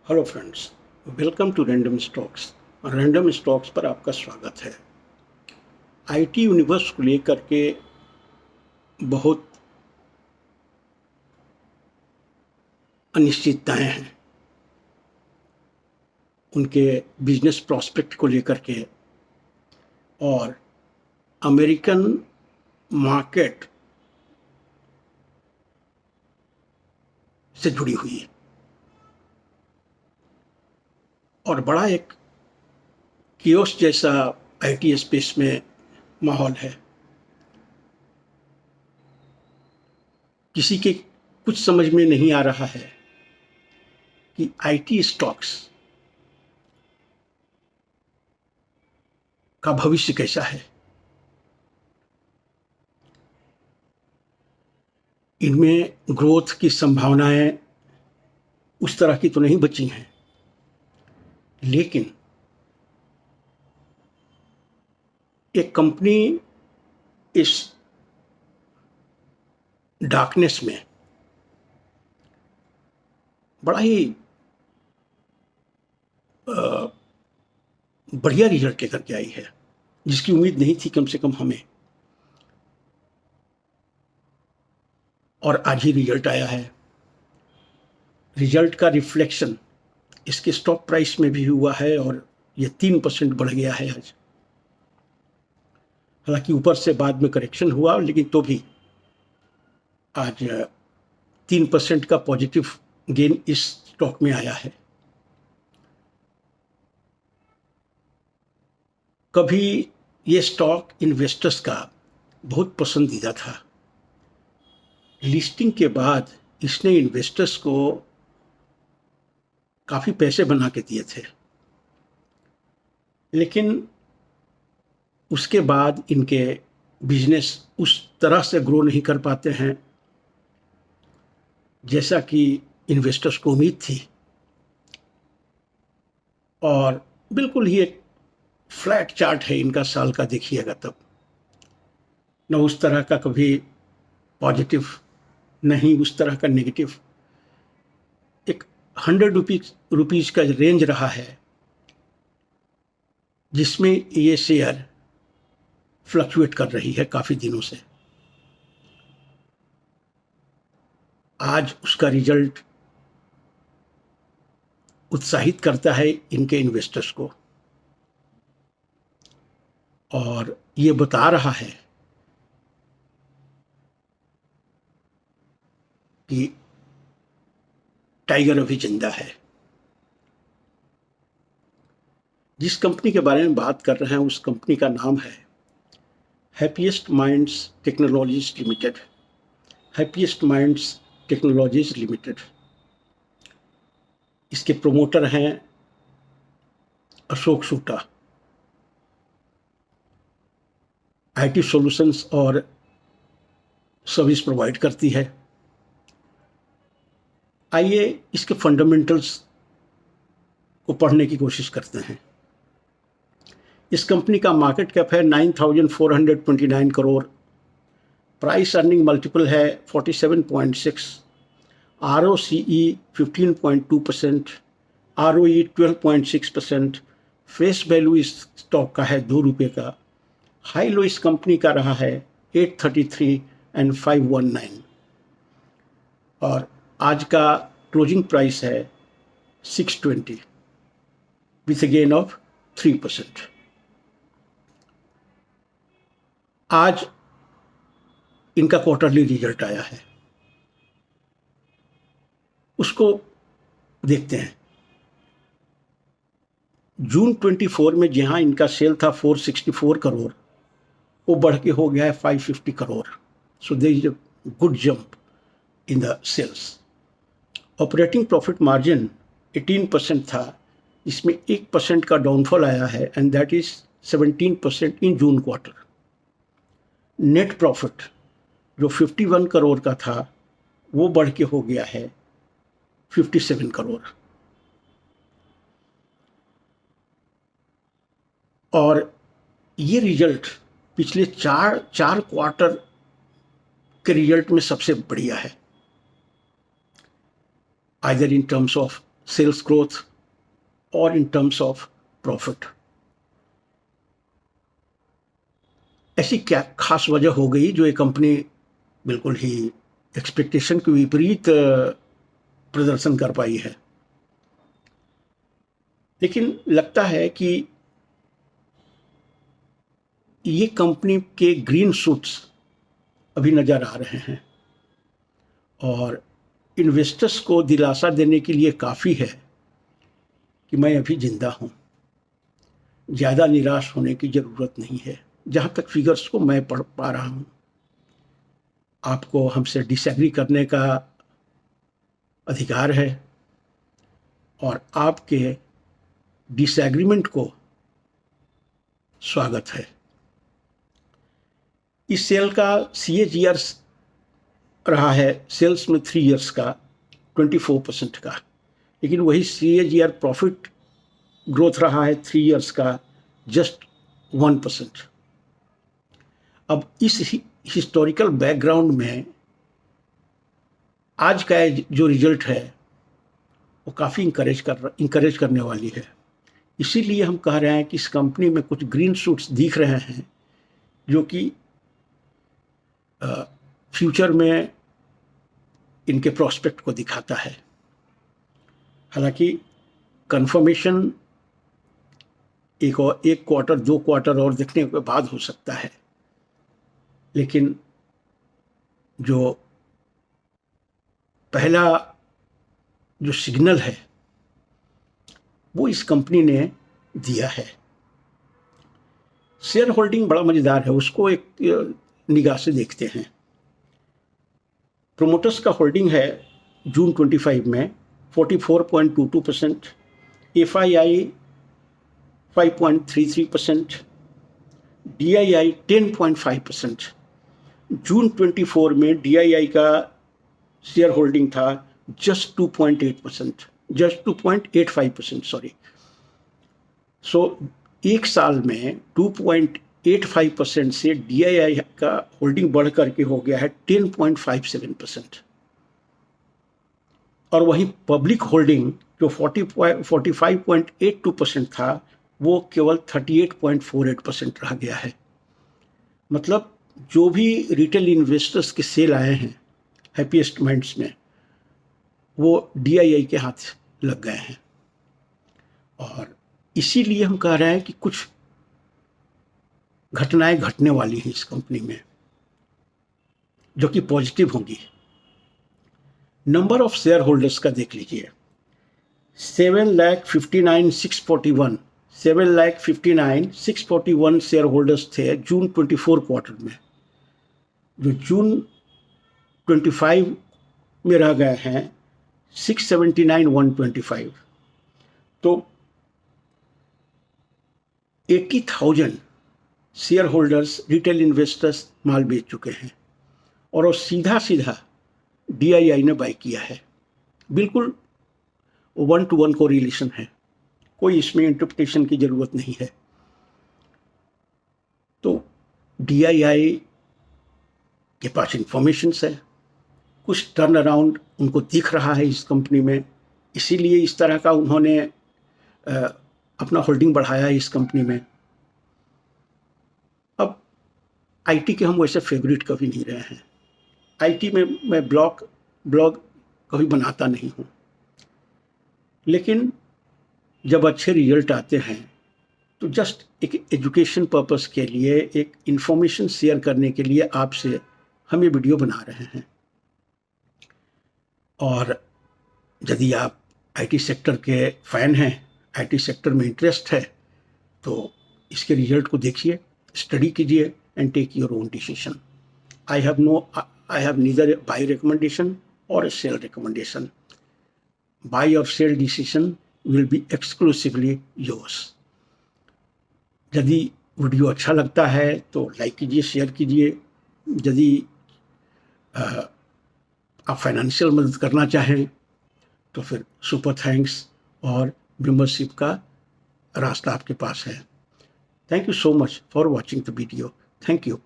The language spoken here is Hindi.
Hello friends, welcome to Random Stocks. Random Stocks पर आपका स्वागत है। आईटी यूनिवर्स को लेकर के बहुत अनिश्चितताएं हैं। उनके बिजनेस प्रॉस्पेक्ट को लेकर के और अमेरिकन मार्केट से जुड़ी हुई है और बड़ा एक कियोस जैसा आईटी स्पेस में माहौल है। किसी के कुछ समझ में नहीं आ रहा है कि आईटी स्टॉक्स का भविष्य कैसा है। इनमें ग्रोथ की संभावनाएं उस तरह की तो नहीं बची हैं, लेकिन एक कंपनी इस डार्कनेस में बड़ा ही बढ़िया रिजल्ट लेकर के आई है, जिसकी उम्मीद नहीं थी कम से कम हमें, और आज ही रिजल्ट आया है। रिजल्ट का रिफ्लेक्शन इसके स्टॉक प्राइस में भी हुआ है और ये 3% बढ़ गया है आज। हालांकि ऊपर से बाद में करेक्शन हुआ, लेकिन तो भी आज 3% का पॉजिटिव गेन इस स्टॉक में आया है। कभी ये स्टॉक इन्वेस्टर्स का बहुत पसंदीदा था। लिस्टिंग के बाद इसने इन्वेस्टर्स को काफ़ी पैसे बना के दिए थे, लेकिन उसके बाद इनके बिजनेस उस तरह से ग्रो नहीं कर पाते हैं जैसा कि इन्वेस्टर्स को उम्मीद थी, और बिल्कुल ही एक फ्लैट चार्ट है इनका साल का। देखिएगा तब न उस तरह का कभी पॉजिटिव, नहीं उस तरह का नेगेटिव। एक 100 रुपीज़ का रेंज रहा है जिसमें ये शेयर फ्लक्चुएट कर रही है काफ़ी दिनों से। आज उसका रिजल्ट उत्साहित करता है इनके इन्वेस्टर्स को और ये बता रहा है कि टाइगर अभी जिंदा है। जिस कंपनी के बारे में बात कर रहे हैं उस कंपनी का नाम है happiest minds technologies limited. Happiest minds technologies limited, इसके प्रोमोटर हैं अशोक सूटा। आईटी सॉल्यूशंस और सर्विस प्रोवाइड करती है। आइए इसके फंडामेंटल्स को पढ़ने की कोशिश करते हैं। इस कंपनी का मार्केट कैप है 9,429 करोड़, प्राइस अर्निंग मल्टीपल है 47.6, ROCE 15.2%, ROE 12.6%, फेस वैल्यू इस स्टॉक का है 2 रुपये का। हाई लो इस कंपनी का रहा है 833 एंड 519, और आज का क्लोजिंग प्राइस है 620 विथ ए गेन ऑफ 3%। आज इनका क्वार्टरली रिजल्ट आया है, उसको देखते हैं। जून 24 में जहां इनका सेल था 464 करोड़, वो बढ़ के हो गया है 550 crore. So there is a good jump in the sales. Operating profit margin 18% था, इसमें 1% का डाउनफॉल आया है and that is 17% in June quarter. Net profit जो 51 करोड़ का था वो बढ़ के हो गया है 57 करोड़, और ये रिजल्ट पिछले चार क्वार्टर के रिजल्ट में सबसे बढ़िया है, either in terms of sales growth or in terms of profit. ऐसी क्या खास वजह हो गई जो ये कंपनी बिल्कुल ही एक्सपेक्टेशन के विपरीत प्रदर्शन कर पाई है? लेकिन लगता है कि ये कंपनी के ग्रीन शूट्स अभी नज़र आ रहे हैं और इन्वेस्टर्स को दिलासा देने के लिए काफ़ी है कि मैं अभी जिंदा हूँ, ज़्यादा निराश होने की ज़रूरत नहीं है। जहाँ तक फिगर्स को मैं पढ़ पा रहा हूँ, आपको हमसे डिसएग्री करने का अधिकार है और आपके डिसएग्रीमेंट को स्वागत है। इस सेल का CAGR रहा है सेल्स में 3 इयर्स का 24% का, लेकिन वही CAGR प्रॉफिट ग्रोथ रहा है 3 इयर्स का जस्ट 1%। अब इस हिस्टोरिकल बैकग्राउंड में आज का जो रिजल्ट है वो काफ़ी इंकरेज करने वाली है। इसीलिए हम कह रहे हैं कि इस कंपनी में कुछ ग्रीन शूट्स दिख रहे हैं जो कि फ्यूचर में इनके प्रोस्पेक्ट को दिखाता है। हालांकि कंफर्मेशन एक क्वार्टर 2 क्वार्टर और देखने के बाद हो सकता है, लेकिन जो पहला जो सिग्नल है वो इस कंपनी ने दिया है। शेयर होल्डिंग बड़ा मज़ेदार है, उसको एक निगाह से देखते हैं। प्रोमोटर्स का होल्डिंग है जून 25 में 44.22%, FII 5.33%, DII 10.5%। जून 24 में DII का शेयर होल्डिंग था जस्ट 2.8%, जस्ट 2.85%, सॉरी। सो एक साल में 2.85% से DII का होल्डिंग बढ़ करके हो गया है 10.57%। और वहीं पब्लिक होल्डिंग जो 45.82% था वो केवल 38.48% रह गया है। मतलब जो भी रिटेल इन्वेस्टर्स के सेल आए हैं हैप्पीएस्ट माइंड्स में, वो DII के हाथ लग गए हैं। और इसीलिए हम कह रहे हैं कि कुछ घटनाएं घटने वाली हैं इस कंपनी में जो कि पॉजिटिव होंगी। नंबर ऑफ शेयर होल्डर्स का देख लीजिए, 7,59,641 शेयर होल्डर्स थे जून 24 क्वार्टर में, जो जून 25 में रह गए हैं 679,125। तो 80,000 शेयर होल्डर्स रिटेल इन्वेस्टर्स माल बेच चुके हैं और वो सीधा DII ने बाय किया है। बिल्कुल 1-to-1 को रिलेशन है, कोई इसमें इंटरप्रिटेशन की ज़रूरत नहीं है। तो DII के पास इंफॉर्मेशन है, कुछ टर्न अराउंड उनको दिख रहा है इस कंपनी में, इसीलिए इस तरह का उन्होंने अपना होल्डिंग बढ़ाया है इस कंपनी में। अब IT के हम वैसे फेवरेट कभी नहीं रहे हैं। IT में मैं ब्लॉग कभी बनाता नहीं हूँ, लेकिन जब अच्छे रिजल्ट आते हैं तो जस्ट एक एजुकेशन पर्पस के लिए, एक इन्फॉर्मेशन शेयर करने के लिए आपसे हम ये वीडियो बना रहे हैं। और यदि आप IT सेक्टर के फ़ैन हैं, IT सेक्टर में इंटरेस्ट है, तो इसके रिजल्ट को देखिए, स्टडी कीजिए and take your own decision. I have neither a buy recommendation or a sell recommendation. Buy or sell decision will be exclusively yours. यदि वीडियो अच्छा लगता है तो लाइक कीजिए, शेयर कीजिए। यदि आप फाइनेंशियल मदद करना चाहें तो फिर सुपर थैंक्स और मेंबरशिप का रास्ता आपके पास है। Thank you so much for watching the video. Thank you.